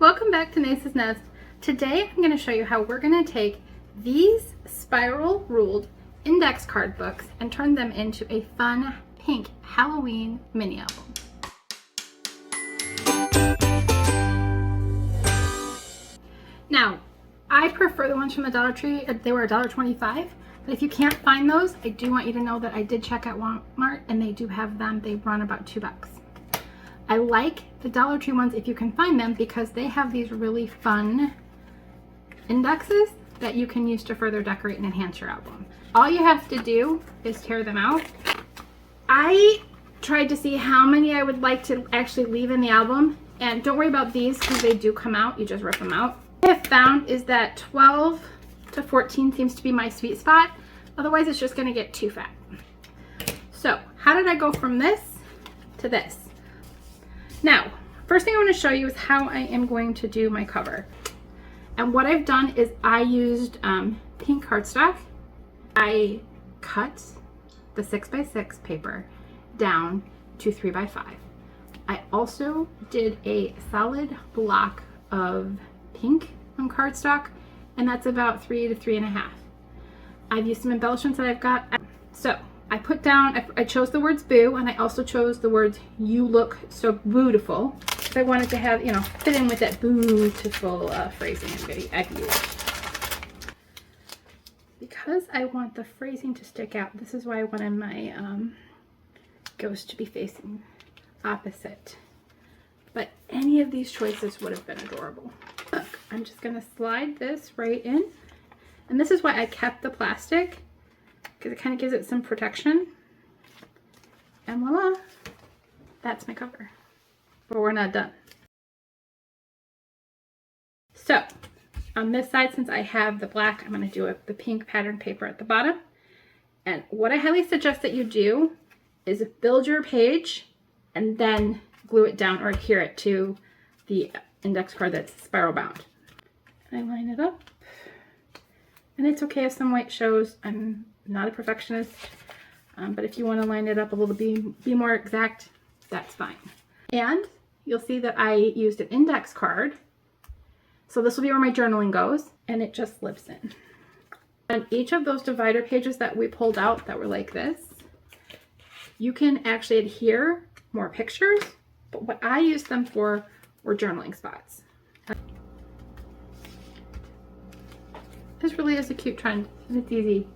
Welcome back to Nace's Nest. Today I'm going to show you how we're going to take these spiral ruled index card books and turn them into a fun pink Halloween mini album. Now, I prefer the ones from the Dollar Tree. They were $1.25, but if you can't find those, I do want you to know that I did check at Walmart and they do have them. They run about $2. I like the Dollar Tree ones if you can find them because they have these really fun indexes that you can use to further decorate and enhance your album. All you have to do is tear them out. I tried to see how many I would like to actually leave in the album, and don't worry about these because they do come out. You just rip them out. What I have found is that 12 to 14 seems to be my sweet spot. Otherwise, it's just going to get too fat. So, how did I go from this to this? Now, first thing I want to show you is how I am going to do my cover. And what I've done is I used pink cardstock. I cut the 6x6 paper down to 3x5. I also did a solid block of pink on cardstock, and that's about 3 to 3.5. I've used some embellishments that I've got. So I put down, I chose the words boo, and I also chose the words you look so beautiful. I wanted to have, fit in with that BOO-tiful phrasing I've used. Because I want the phrasing to stick out, this is why I wanted my ghost to be facing opposite. But any of these choices would have been adorable. Look, I'm just going to slide this right in. And this is why I kept the plastic, because it kind of gives it some protection. And voila, that's my cover. But we're not done. So on this side, since I have the black, I'm going to do the pink pattern paper at the bottom. And what I highly suggest that you do is build your page and then glue it down or adhere it to the index card that's spiral bound. And I line it up. And it's okay if some white shows. I'm not a perfectionist, but if you want to line it up a little, be more exact, that's fine. And you'll see that I used an index card. So this will be where my journaling goes, and it just slips in. On each of those divider pages that we pulled out that were like this, you can actually adhere more pictures, but what I used them for were journaling spots. This really is a cute trend, and it's easy.